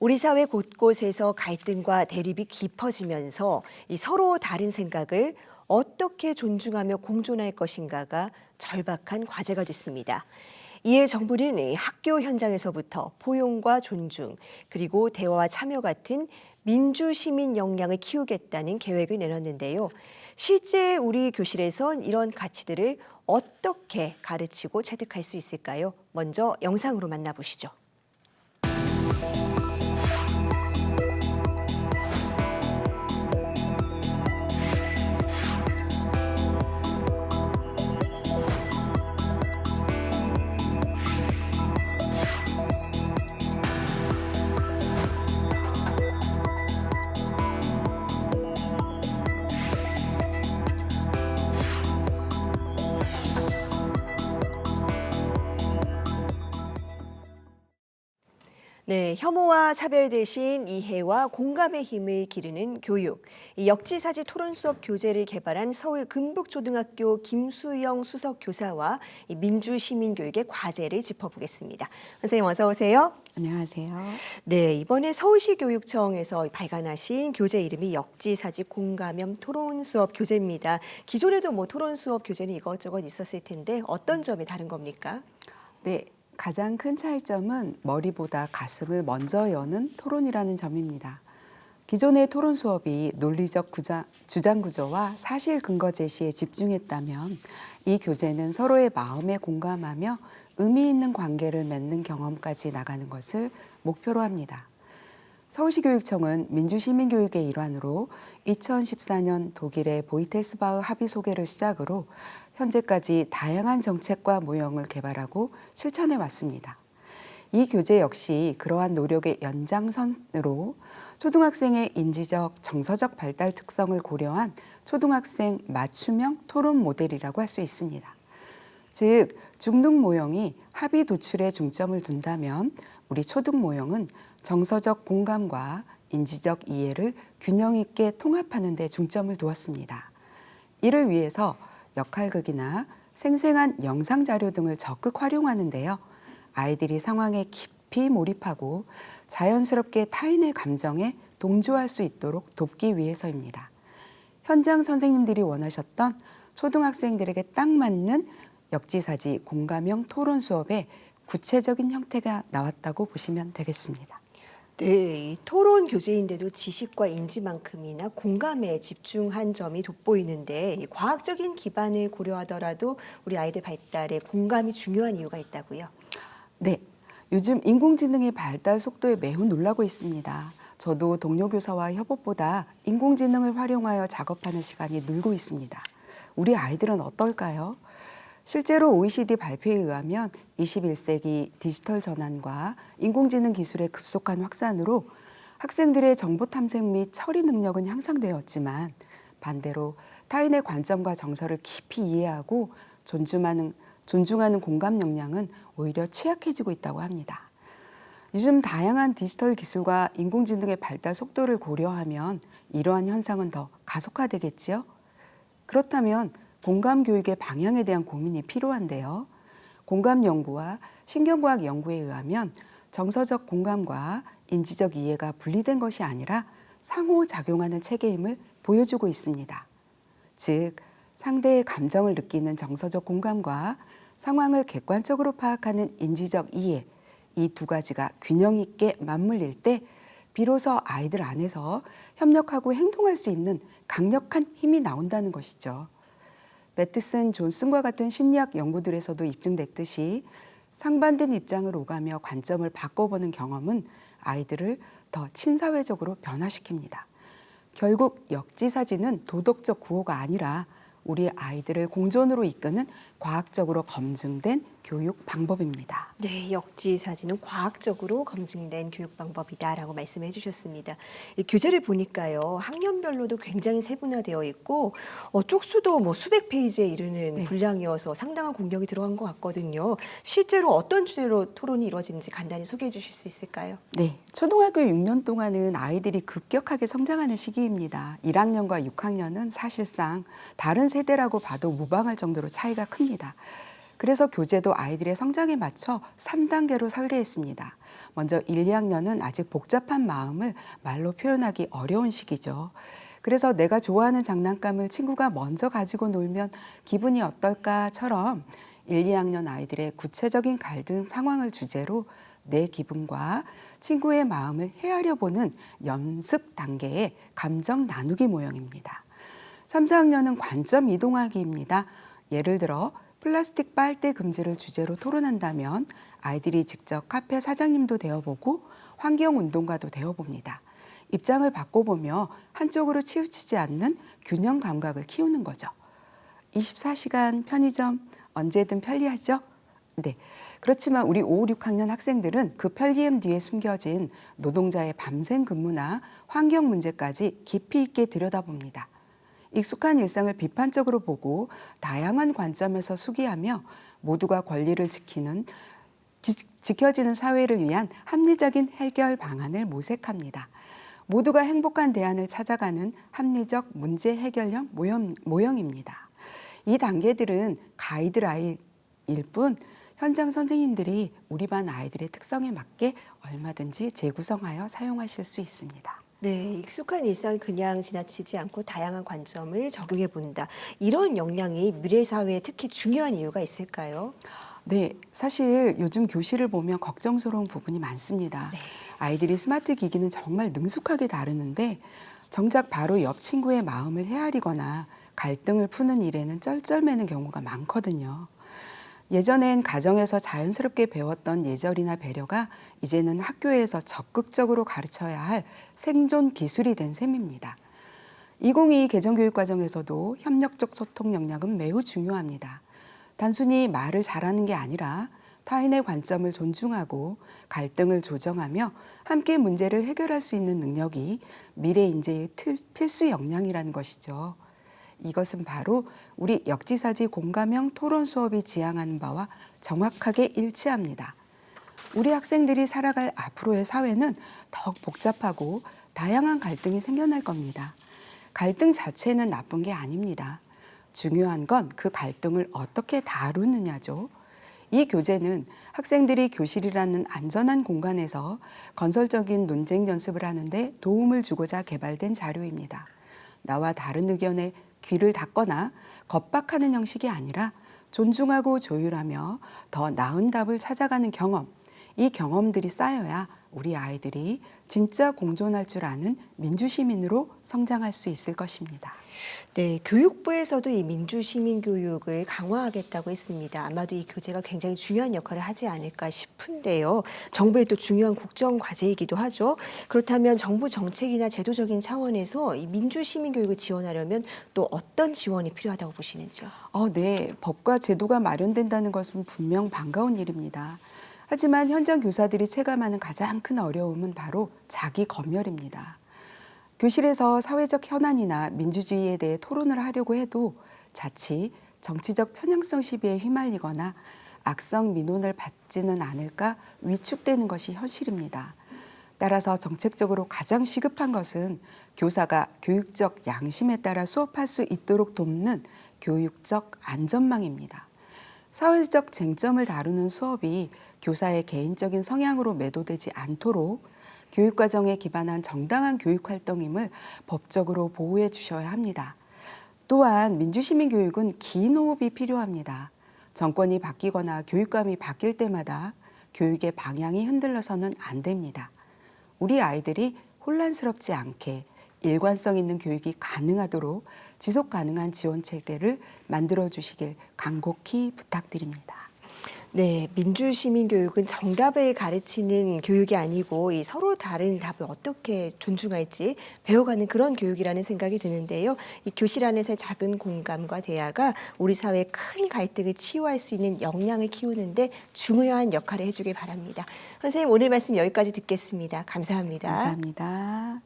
우리 사회 곳곳에서 갈등과 대립이 깊어지면서 이 서로 다른 생각을 어떻게 존중하며 공존할 것인가가 절박한 과제가 됐습니다. 이에 정부는 이 학교 현장에서부터 포용과 존중, 그리고 대화와 참여 같은 민주시민 역량을 키우겠다는 계획을 내놨는데요. 실제 우리 교실에선 이런 가치들을 어떻게 가르치고 체득할 수 있을까요? 먼저 영상으로 만나보시죠. 네, 혐오와 차별 대신 이해와 공감의 힘을 기르는 교육. 이 역지사지 토론 수업 교재를 개발한 서울 금북초등학교 김수영 수석 교사와 이 민주시민교육의 과제를 짚어보겠습니다. 선생님 어서 오세요. 안녕하세요. 네, 이번에 서울시 교육청에서 발간하신 교재 이름이 역지사지 공감형 토론 수업 교재입니다. 기존에도 토론 수업 교재는 이것저것 있었을 텐데 어떤 점이 다른 겁니까? 네, 가장 큰 차이점은 머리보다 가슴을 먼저 여는 토론이라는 점입니다. 기존의 토론 수업이 논리적 주장 구조와 사실 근거 제시에 집중했다면 이 교재는 서로의 마음에 공감하며 의미 있는 관계를 맺는 경험까지 나가는 것을 목표로 합니다. 서울시 교육청은 민주시민교육의 일환으로 2014년 독일의 보이텔스바흐 합의 소개를 시작으로 현재까지 다양한 정책과 모형을 개발하고 실천해 왔습니다. 이 교재 역시 그러한 노력의 연장선으로 초등학생의 인지적, 정서적 발달 특성을 고려한 초등학생 맞춤형 토론 모델이라고 할 수 있습니다. 즉, 중등 모형이 합의 도출에 중점을 둔다면 우리 초등 모형은 정서적 공감과 인지적 이해를 균형 있게 통합하는 데 중점을 두었습니다. 이를 위해서 역할극이나 생생한 영상 자료 등을 적극 활용하는데요. 아이들이 상황에 깊이 몰입하고 자연스럽게 타인의 감정에 동조할 수 있도록 돕기 위해서입니다. 현장 선생님들이 원하셨던 초등학생들에게 딱 맞는 역지사지 공감형 토론 수업의 구체적인 형태가 나왔다고 보시면 되겠습니다. 네, 이 토론 교재인데도 지식과 인지만큼이나 공감에 집중한 점이 돋보이는데 이 과학적인 기반을 고려하더라도 우리 아이들 발달에 공감이 중요한 이유가 있다고요? 네, 요즘 인공지능의 발달 속도에 매우 놀라고 있습니다. 저도 동료 교사와 협업보다 인공지능을 활용하여 작업하는 시간이 늘고 있습니다. 우리 아이들은 어떨까요? 실제로 OECD 발표에 의하면 21세기 디지털 전환과 인공지능 기술의 급속한 확산으로 학생들의 정보 탐색 및 처리 능력은 향상되었지만 반대로 타인의 관점과 정서를 깊이 이해하고 존중하는 공감 역량은 오히려 취약해지고 있다고 합니다. 요즘 다양한 디지털 기술과 인공지능의 발달 속도를 고려하면 이러한 현상은 더 가속화되겠지요? 그렇다면 공감 교육의 방향에 대한 고민이 필요한데요. 공감 연구와 신경과학 연구에 의하면 정서적 공감과 인지적 이해가 분리된 것이 아니라 상호작용하는 체계임을 보여주고 있습니다. 즉, 상대의 감정을 느끼는 정서적 공감과 상황을 객관적으로 파악하는 인지적 이해, 이 두 가지가 균형 있게 맞물릴 때 비로소 아이들 안에서 협력하고 행동할 수 있는 강력한 힘이 나온다는 것이죠. 매트슨 존슨과 같은 심리학 연구들에서도 입증됐듯이 상반된 입장을 오가며 관점을 바꿔보는 경험은 아이들을 더 친사회적으로 변화시킵니다. 결국 역지사지는 도덕적 구호가 아니라 우리 아이들을 공존으로 이끄는 과학적으로 검증된 교육 방법입니다. 네, 역지사지는 과학적으로 검증된 교육 방법이다라고 말씀해 주셨습니다. 이 교재를 보니까요, 학년별로도 굉장히 세분화되어 있고 쪽수도 수백 페이지에 이르는 네. 분량이어서 상당한 공력이 들어간 것 같거든요. 실제로 어떤 주제로 토론이 이루어지는지 간단히 소개해 주실 수 있을까요? 네, 초등학교 6년 동안은 아이들이 급격하게 성장하는 시기입니다. 1학년과 6학년은 사실상 다른 세대라고 봐도 무방할 정도로 차이가 큽니다. 그래서 교재도 아이들의 성장에 맞춰 3단계로 설계했습니다. 먼저 1, 2학년은 아직 복잡한 마음을 말로 표현하기 어려운 시기죠. 그래서 내가 좋아하는 장난감을 친구가 먼저 가지고 놀면 기분이 어떨까처럼 1, 2학년 아이들의 구체적인 갈등 상황을 주제로 내 기분과 친구의 마음을 헤아려 보는 연습 단계의 감정 나누기 모형입니다. 3, 4학년은 관점 이동하기입니다. 예를 들어 플라스틱 빨대 금지를 주제로 토론한다면 아이들이 직접 카페 사장님도 되어보고 환경운동가도 되어봅니다. 입장을 바꿔보며 한쪽으로 치우치지 않는 균형 감각을 키우는 거죠. 24시간 편의점 언제든 편리하죠? 네. 그렇지만 우리 5, 6학년 학생들은 그 편리함 뒤에 숨겨진 노동자의 밤샘 근무나 환경 문제까지 깊이 있게 들여다봅니다. 익숙한 일상을 비판적으로 보고 다양한 관점에서 숙이하며 모두가 권리를 지켜지는 사회를 위한 합리적인 해결 방안을 모색합니다. 모두가 행복한 대안을 찾아가는 합리적 문제 해결형 모형입니다. 이 단계들은 가이드라인일 뿐 현장 선생님들이 우리 반 아이들의 특성에 맞게 얼마든지 재구성하여 사용하실 수 있습니다. 네, 익숙한 일상 그냥 지나치지 않고 다양한 관점을 적용해 본다. 이런 역량이 미래 사회에 특히 중요한 이유가 있을까요? 네, 사실 요즘 교실을 보면 걱정스러운 부분이 많습니다. 네. 아이들이 스마트 기기는 정말 능숙하게 다루는데 정작 바로 옆 친구의 마음을 헤아리거나 갈등을 푸는 일에는 쩔쩔매는 경우가 많거든요. 예전엔 가정에서 자연스럽게 배웠던 예절이나 배려가 이제는 학교에서 적극적으로 가르쳐야 할 생존 기술이 된 셈입니다. 2022 개정교육과정에서도 협력적 소통 역량은 매우 중요합니다. 단순히 말을 잘하는 게 아니라 타인의 관점을 존중하고 갈등을 조정하며 함께 문제를 해결할 수 있는 능력이 미래 인재의 필수 역량이라는 것이죠. 이것은 바로 우리 역지사지 공감형 토론 수업이 지향하는 바와 정확하게 일치합니다. 우리 학생들이 살아갈 앞으로의 사회는 더욱 복잡하고 다양한 갈등이 생겨날 겁니다. 갈등 자체는 나쁜 게 아닙니다. 중요한 건 그 갈등을 어떻게 다루느냐죠. 이 교재는 학생들이 교실이라는 안전한 공간에서 건설적인 논쟁 연습을 하는데 도움을 주고자 개발된 자료입니다. 나와 다른 의견에 귀를 닫거나 겁박하는 형식이 아니라 존중하고 조율하며 더 나은 답을 찾아가는 경험, 이 경험들이 쌓여야 우리 아이들이 진짜 공존할 줄 아는 민주시민으로 성장할 수 있을 것입니다. 네, 교육부에서도 이 민주시민 교육을 강화하겠다고 했습니다. 아마도 이 교재가 굉장히 중요한 역할을 하지 않을까 싶은데요. 정부의 또 중요한 국정 과제이기도 하죠. 그렇다면 정부 정책이나 제도적인 차원에서 이 민주시민 교육을 지원하려면 또 어떤 지원이 필요하다고 보시는지요? 네, 법과 제도가 마련된다는 것은 분명 반가운 일입니다. 하지만 현장 교사들이 체감하는 가장 큰 어려움은 바로 자기 검열입니다. 교실에서 사회적 현안이나 민주주의에 대해 토론을 하려고 해도 자칫 정치적 편향성 시비에 휘말리거나 악성 민원을 받지는 않을까 위축되는 것이 현실입니다. 따라서 정책적으로 가장 시급한 것은 교사가 교육적 양심에 따라 수업할 수 있도록 돕는 교육적 안전망입니다. 사회적 쟁점을 다루는 수업이 교사의 개인적인 성향으로 매도되지 않도록 교육과정에 기반한 정당한 교육활동임을 법적으로 보호해 주셔야 합니다. 또한 민주시민 교육은 긴 호흡이 필요합니다. 정권이 바뀌거나 교육감이 바뀔 때마다 교육의 방향이 흔들려서는 안 됩니다. 우리 아이들이 혼란스럽지 않게 일관성 있는 교육이 가능하도록 지속 가능한 지원 체계를 만들어 주시길 간곡히 부탁드립니다. 네, 민주시민 교육은 정답을 가르치는 교육이 아니고 이 서로 다른 답을 어떻게 존중할지 배워가는 그런 교육이라는 생각이 드는데요. 이 교실 안에서의 작은 공감과 대화가 우리 사회의 큰 갈등을 치유할 수 있는 역량을 키우는데 중요한 역할을 해주길 바랍니다. 선생님, 오늘 말씀 여기까지 듣겠습니다. 감사합니다. 감사합니다.